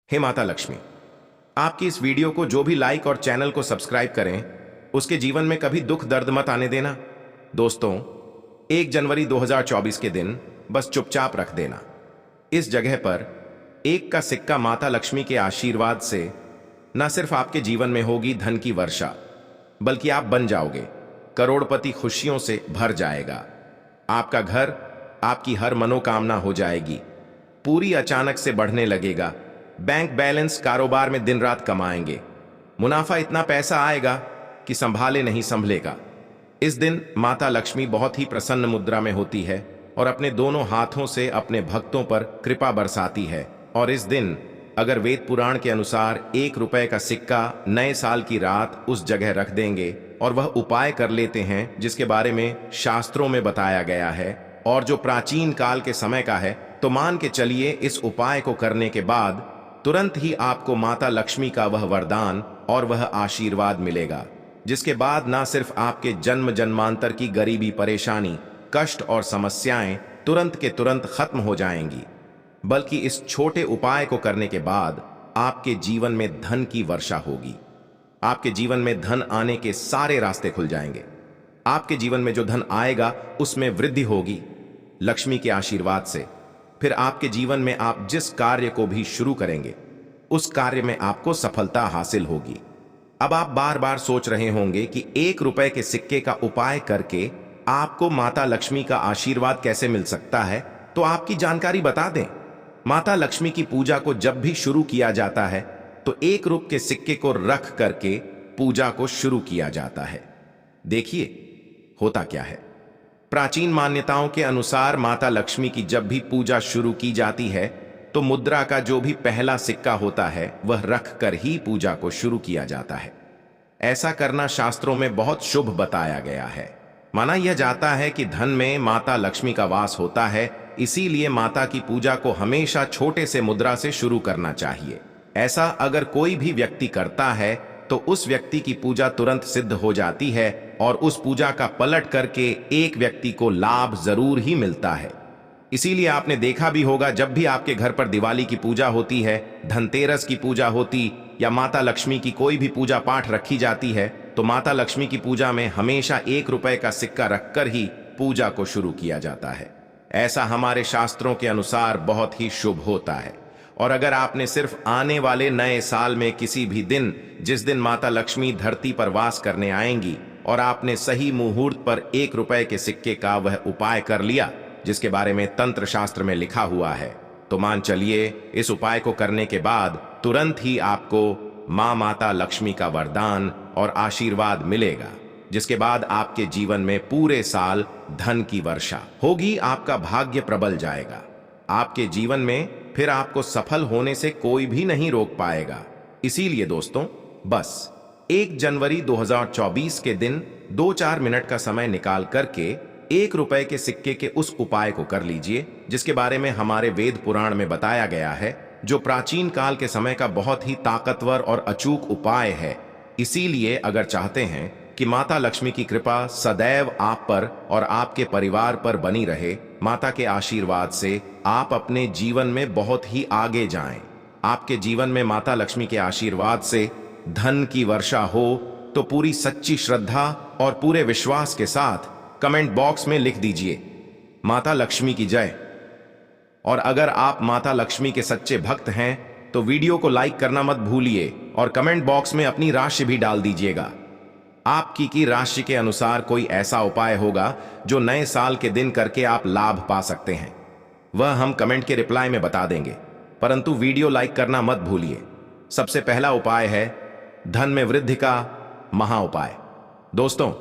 हे माता लक्ष्मी, आपकी इस वीडियो को जो भी लाइक और चैनल को सब्सक्राइब करें उसके जीवन में कभी दुख दर्द मत आने देना। दोस्तों, 1 जनवरी 2024 के दिन बस चुपचाप रख देना। इस जगह पर 1 का सिक्का माता लक्ष्मी के आशीर्वाद से न सिर्फ आपके जीवन में होगी धन की वर्षा, बल्कि आप बन जाओगे करोड़पति। खुशियों से भर जाएगा आपका घर, आपकी हर मनोकामना हो जाएगी पूरी, अचानक से बढ़ने लगेगा बैंक बैलेंस, कारोबार में दिन रात कमाएंगे, मुनाफा इतना पैसा आएगा कि संभाले नहीं संभलेगा। इस दिन माता लक्ष्मी बहुत ही प्रसन्न मुद्रा में होती है और अपने दोनों हाथों से अपने भक्तों पर कृपा बरसाती है। और इस दिन अगर वेद पुराण के अनुसार 1 रुपए का सिक्का नए साल की रात उस जगह रख देंगे और वह उपाय कर लेते हैं जिसके बारे में शास्त्रों में बताया गया है और जो प्राचीन काल के समय का है, तो मान के चलिए इस उपाय को करने के बाद तुरंत ही आपको माता लक्ष्मी का वह वरदान और वह आशीर्वाद मिलेगा, जिसके बाद ना सिर्फ आपके जन्म जन्मांतर की गरीबी, परेशानी, कष्ट और समस्याएं तुरंत के तुरंत खत्म हो जाएंगी, बल्कि इस छोटे उपाय को करने के बाद आपके जीवन में धन की वर्षा होगी। आपके जीवन में धन आने के सारे रास्ते खुल जाएंगे। आपके जीवन में जो धन आएगा उसमें वृद्धि होगी लक्ष्मी के आशीर्वाद से। फिर आपके जीवन में आप जिस कार्य को भी शुरू करेंगे उस कार्य में आपको सफलता हासिल होगी। अब आप बार बार सोच रहे होंगे कि 1 रुपए के सिक्के का उपाय करके आपको माता लक्ष्मी का आशीर्वाद कैसे मिल सकता है, तो आपकी जानकारी बता दें। माता लक्ष्मी की पूजा को जब भी शुरू किया जाता है तो 1 रुपए के सिक्के को रख करके पूजा को शुरू किया जाता है। देखिए होता क्या है। प्राचीन मान्यताओं के अनुसार माता लक्ष्मी की जब भी पूजा शुरू की जाती है तो मुद्रा का जो भी पहला सिक्का होता है वह रख कर ही पूजा को शुरू किया जाता है। ऐसा करना शास्त्रों में बहुत शुभ बताया गया है। माना यह जाता है कि धन में माता लक्ष्मी का वास होता है, इसीलिए माता की पूजा को हमेशा छोटे से मुद्रा से शुरू करना चाहिए। ऐसा अगर कोई भी व्यक्ति करता है तो उस व्यक्ति की पूजा तुरंत सिद्ध हो जाती है और उस पूजा का पलट करके एक व्यक्ति को लाभ जरूर ही मिलता है। इसीलिए आपने देखा भी होगा, जब भी आपके घर पर दिवाली की पूजा होती है, धनतेरस की पूजा होती या माता लक्ष्मी की कोई भी पूजा पाठ रखी जाती है, तो माता लक्ष्मी की पूजा में हमेशा 1 रुपए का सिक्का रखकर ही पूजा को शुरू किया जाता है। ऐसा हमारे शास्त्रों के अनुसार बहुत ही शुभ होता है। और अगर आपने सिर्फ आने वाले नए साल में किसी भी दिन, जिस दिन माता लक्ष्मी धरती पर वास करने आएंगी, और आपने सही मुहूर्त पर 1 रुपए के सिक्के का वह उपाय कर लिया जिसके बारे में तंत्र शास्त्र में लिखा हुआ है, तो मान चलिए इस उपाय को करने के बाद तुरंत ही आपको मां माता लक्ष्मी का वरदान और आशीर्वाद मिलेगा, जिसके बाद आपके जीवन में पूरे साल धन की वर्षा होगी। आपका भाग्य प्रबल जाएगा। आपके जीवन में फिर आपको सफल होने से कोई भी नहीं रोक पाएगा। इसीलिए दोस्तों, बस 1 जनवरी 2024 के दिन 2-4 मिनट का समय निकाल करके 1 रुपए के सिक्के के उस उपाय को कर लीजिए जिसके बारे में हमारे वेद पुराण में बताया गया है, जो प्राचीन काल के समय का बहुत ही ताकतवर और अचूक उपाय है। इसीलिए अगर चाहते हैं कि माता लक्ष्मी की कृपा सदैव आप पर और आपके परिवार पर बनी रहे, माता के आशीर्वाद से आप अपने जीवन में बहुत ही आगे जाएं, आपके जीवन में माता लक्ष्मी के आशीर्वाद से धन की वर्षा हो, तो पूरी सच्ची श्रद्धा और पूरे विश्वास के साथ कमेंट बॉक्स में लिख दीजिए माता लक्ष्मी की जय। और अगर आप माता लक्ष्मी के सच्चे भक्त हैं तो वीडियो को लाइक करना मत भूलिए और कमेंट बॉक्स में अपनी राशि भी डाल दीजिएगा। आपकी की राशि के अनुसार कोई ऐसा उपाय होगा जो नए साल के दिन करके आप लाभ पा सकते हैं, वह हम कमेंट के रिप्लाई में बता देंगे, परंतु वीडियो लाइक करना मत भूलिए। सबसे पहला उपाय है धन में वृद्धि का महा उपाय। दोस्तों,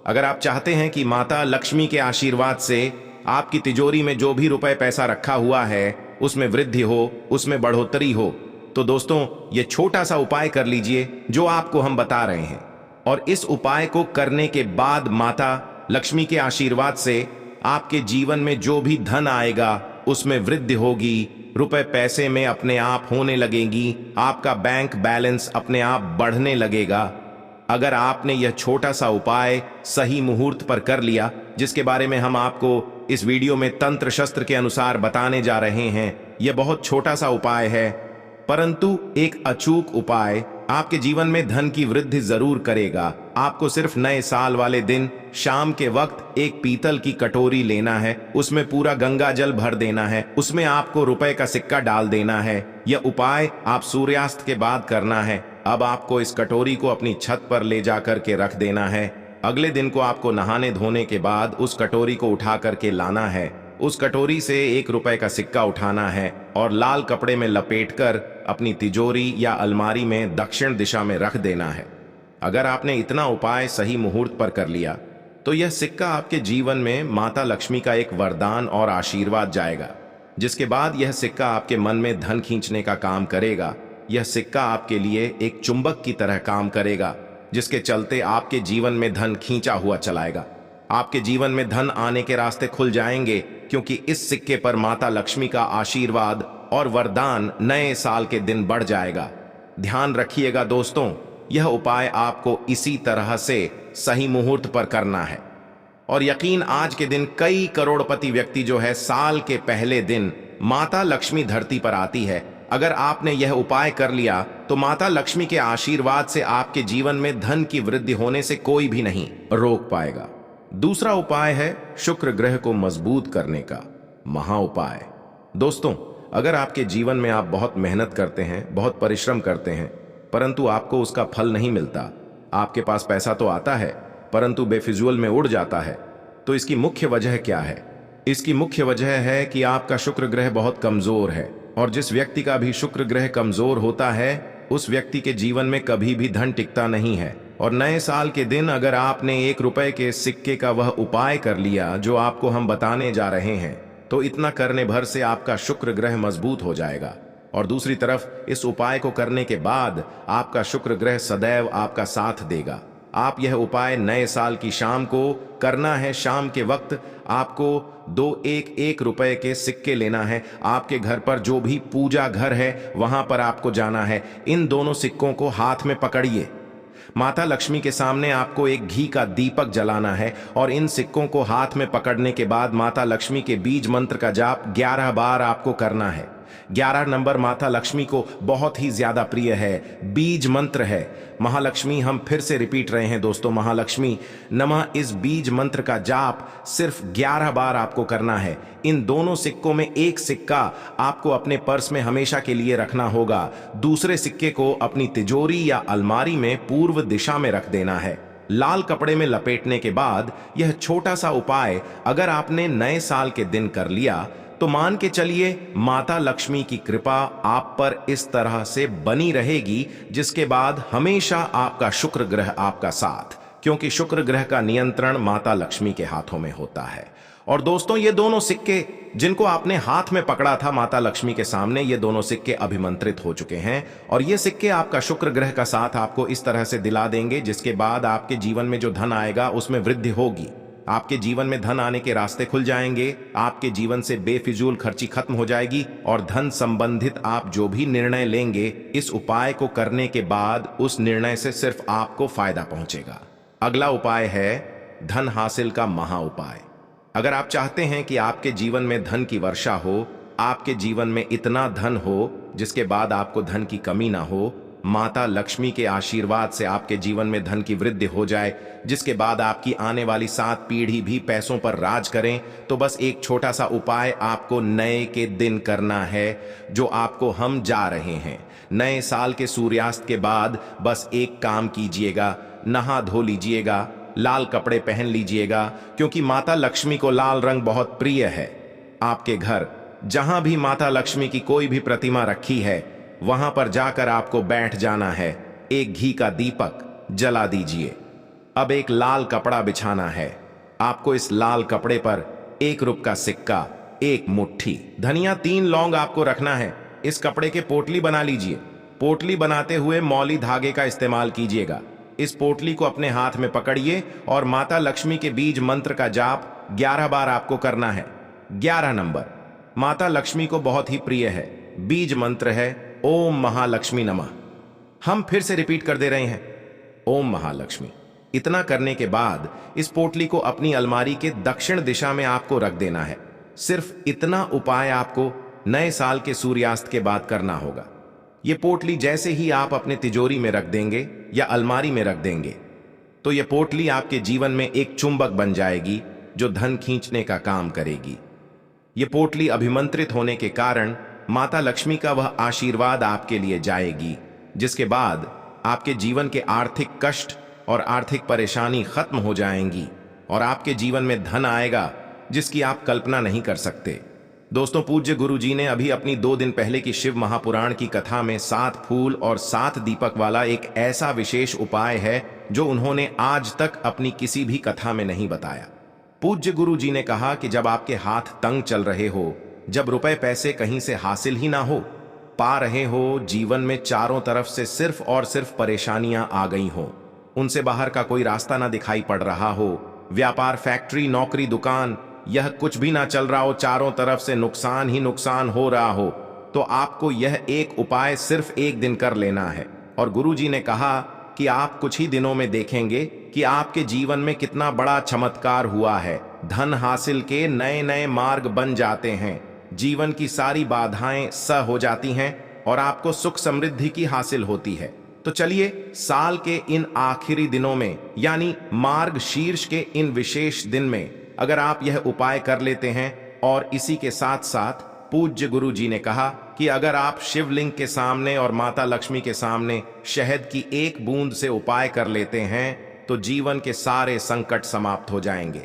अगर आप चाहते हैं कि माता लक्ष्मी के आशीर्वाद से आपकी तिजोरी में जो भी रुपए पैसा रखा हुआ है उसमें वृद्धि हो, उसमें बढ़ोतरी हो, तो दोस्तों ये छोटा सा उपाय कर लीजिए जो आपको हम बता रहे हैं। और इस उपाय को करने के बाद माता लक्ष्मी के आशीर्वाद से आपके जीवन में जो भी धन आएगा उसमें वृद्धि होगी, रुपए पैसे में अपने आप होने लगेंगी, आपका बैंक बैलेंस अपने आप बढ़ने लगेगा। अगर आपने यह छोटा सा उपाय सही मुहूर्त पर कर लिया, जिसके बारे में हम आपको इस वीडियो में तंत्र शस्त्र के अनुसार बताने जा रहे हैं, यह बहुत छोटा सा उपाय है, परंतु एक अचूक उपाय आपके जीवन में धन की वृद्धि जरूर करेगा। आपको सिर्फ नए साल वाले दिन शाम के वक्त एक पीतल की कटोरी लेना है, उसमें पूरा गंगा जल भर देना है, उसमें आपको रुपए का सिक्का डाल देना है। यह उपाय आप सूर्यास्त के बाद करना है। अब आपको इस कटोरी को अपनी छत पर ले जाकर के रख देना है। अगले दिन को आपको नहाने धोने के बाद उस कटोरी को उठा करके लाना है। उस कटोरी से 1 रुपए का सिक्का उठाना है और लाल कपड़े में लपेटकर अपनी तिजोरी या अलमारी में दक्षिण दिशा में रख देना है। अगर आपने इतना उपाय सही मुहूर्त पर कर लिया तो यह सिक्का आपके जीवन में माता लक्ष्मी का एक वरदान और आशीर्वाद जाएगा, जिसके बाद यह सिक्का आपके मन में धन खींचने का काम करेगा। यह सिक्का आपके लिए एक चुंबक की तरह काम करेगा, जिसके चलते आपके जीवन में धन खींचा हुआ चलाएगा। आपके जीवन में धन आने के रास्ते खुल जाएंगे, क्योंकि इस सिक्के पर माता लक्ष्मी का आशीर्वाद और वरदान नए साल के दिन बढ़ जाएगा। ध्यान रखिएगा दोस्तों, यह उपाय आपको इसी तरह से सही मुहूर्त पर करना है। और यकीन, आज के दिन कई करोड़पति व्यक्ति जो है साल के पहले दिन माता लक्ष्मी धरती पर आती है। अगर आपने यह उपाय कर लिया तो माता लक्ष्मी के आशीर्वाद से आपके जीवन में धन की वृद्धि होने से कोई भी नहीं रोक पाएगा। दूसरा उपाय है शुक्र ग्रह को मजबूत करने का महा उपाय। दोस्तों, अगर आपके जीवन में आप बहुत मेहनत करते हैं, बहुत परिश्रम करते हैं, परंतु आपको उसका फल नहीं मिलता, आपके पास पैसा तो आता है परंतु बेफिजूल में उड़ जाता है, तो इसकी मुख्य वजह क्या है? इसकी मुख्य वजह है कि आपका शुक्र ग्रह बहुत कमजोर है। और जिस व्यक्ति का भी शुक्र ग्रह कमजोर होता है, उस व्यक्ति के जीवन में कभी भी धन टिकता नहीं है। और नए साल के दिन अगर आपने 1 रुपए के सिक्के का वह उपाय कर लिया जो आपको हम बताने जा रहे हैं, तो इतना करने भर से आपका शुक्र ग्रह मजबूत हो जाएगा। और दूसरी तरफ इस उपाय को करने के बाद आपका शुक्र ग्रह सदैव आपका साथ देगा। आप यह उपाय नए साल की शाम को करना है। शाम के वक्त आपको 2 1 रुपए के सिक्के लेना है। आपके घर पर जो भी पूजा घर है वहां पर आपको जाना है। इन दोनों सिक्कों को हाथ में पकड़िए। माता लक्ष्मी के सामने आपको एक घी का दीपक जलाना है और इन सिक्कों को हाथ में पकड़ने के बाद माता लक्ष्मी के बीज मंत्र का जाप 11 बार आपको करना है। 11 नंबर माता लक्ष्मी को बहुत ही ज्यादा प्रिय है, बीज मंत्र है। महालक्ष्मी, हम फिर से रिपीट रहे हैं दोस्तों, महालक्ष्मी नमः इस बीज मंत्र का जाप सिर्फ 11 बार आपको करना है। इन दोनों सिक्कों में एक सिक्का आपको अपने पर्स में हमेशा के लिए रखना होगा। दूसरे सिक्के को अपनी तिजोरी या अलमारी में पूर्व दिशा में रख देना है। लाल कपड़े में लपेटने के बाद यह छोटा सा उपाय अगर आपने नए साल के दिन कर लिया तो मान के चलिए माता लक्ष्मी की कृपा आप पर इस तरह से बनी रहेगी, जिसके बाद हमेशा आपका शुक्र ग्रह आपका साथ, क्योंकि शुक्र ग्रह का नियंत्रण माता लक्ष्मी के हाथों में होता है। और दोस्तों, ये दोनों सिक्के जिनको आपने हाथ में पकड़ा था माता लक्ष्मी के सामने, ये दोनों सिक्के अभिमंत्रित हो चुके हैं और ये सिक्के आपका शुक्र ग्रह का साथ आपको इस तरह से दिला देंगे, जिसके बाद आपके जीवन में जो धन आएगा उसमें वृद्धि होगी। आपके जीवन में धन आने के रास्ते खुल जाएंगे। आपके जीवन से बेफिजूल खर्ची खत्म हो जाएगी और धन संबंधित आप जो भी निर्णय लेंगे, इस उपाय को करने के बाद उस निर्णय से सिर्फ आपको फायदा पहुंचेगा। अगला उपाय है धन हासिल का महा उपाय। अगर आप चाहते हैं कि आपके जीवन में धन की वर्षा हो, आपके जीवन में इतना धन हो जिसके बाद आपको धन की कमी ना हो, माता लक्ष्मी के आशीर्वाद से आपके जीवन में धन की वृद्धि हो जाए, जिसके बाद आपकी आने वाली 7 पीढ़ी भी पैसों पर राज करें, तो बस एक छोटा सा उपाय आपको नए के दिन करना है, जो आपको हम जा रहे हैं। नए साल के सूर्यास्त के बाद बस एक काम कीजिएगा, नहा धो लीजिएगा, लाल कपड़े पहन लीजिएगा, क्योंकि माता लक्ष्मी को लाल रंग बहुत प्रिय है। आपके घर जहां भी माता लक्ष्मी की कोई भी प्रतिमा रखी है, वहां पर जाकर आपको बैठ जाना है। एक घी का दीपक जला दीजिए। अब एक लाल कपड़ा बिछाना है। आपको इस लाल कपड़े पर 1 रुपए का सिक्का, 1 मुट्ठी धनिया, 3 लौंग आपको रखना है। इस कपड़े के पोटली बना लीजिए। पोटली बनाते हुए मौली धागे का इस्तेमाल कीजिएगा। इस पोटली को अपने हाथ में पकड़िए और माता लक्ष्मी के बीज मंत्र का जाप 11 बार आपको करना है। 11 नंबर माता लक्ष्मी को बहुत ही प्रिय है। बीज मंत्र है ओम महालक्ष्मी नमः। हम फिर से रिपीट कर दे रहे हैं, ओम महालक्ष्मी। इतना करने के बाद इस पोटली को अपनी अलमारी के दक्षिण दिशा में आपको रख देना है। सिर्फ इतना उपाय आपको नए साल के सूर्यास्त के बाद करना होगा। ये पोटली जैसे ही आप अपने तिजोरी में रख देंगे या अलमारी में रख देंगे, तो ये पोटली आपके जीवन में एक चुंबक बन जाएगी जो धन खींचने का काम करेगी। ये पोटली अभिमंत्रित होने के कारण माता लक्ष्मी का वह आशीर्वाद आपके लिए जाएगी, जिसके बाद आपके जीवन के आर्थिक कष्ट और आर्थिक परेशानी खत्म हो जाएंगी और आपके जीवन में धन आएगा जिसकी आप कल्पना नहीं कर सकते। दोस्तों, पूज्य गुरु जी ने अभी अपनी 2 दिन पहले की शिव महापुराण की कथा में 7 फूल और 7 दीपक वाला एक ऐसा विशेष उपाय है जो उन्होंने आज तक अपनी किसी भी कथा में नहीं बताया। पूज्य गुरु जी ने कहा कि जब आपके हाथ तंग चल रहे हो, जब रुपए पैसे कहीं से हासिल ही ना हो पा रहे हो, जीवन में चारों तरफ से सिर्फ और सिर्फ परेशानियां आ गई हो, उनसे बाहर का कोई रास्ता ना दिखाई पड़ रहा हो, व्यापार, फैक्ट्री, नौकरी, दुकान, यह कुछ भी ना चल रहा हो, चारों तरफ से नुकसान ही नुकसान हो रहा हो, तो आपको यह एक उपाय सिर्फ 1 दिन कर लेना है। और गुरु जी ने कहा कि आप कुछ ही दिनों में देखेंगे कि आपके जीवन में कितना बड़ा चमत्कार हुआ है। धन हासिल के नए नए मार्ग बन जाते हैं, जीवन की सारी बाधाएं स हो जाती हैं और आपको सुख समृद्धि की हासिल होती है। तो चलिए, साल के इन आखिरी दिनों में यानी मार्ग शीर्ष के इन विशेष दिन में अगर आप यह उपाय कर लेते हैं, और इसी के साथ साथ पूज्य गुरु जी ने कहा कि अगर आप शिवलिंग के सामने और माता लक्ष्मी के सामने शहद की 1 बूंद से उपाय कर लेते हैं तो जीवन के सारे संकट समाप्त हो जाएंगे।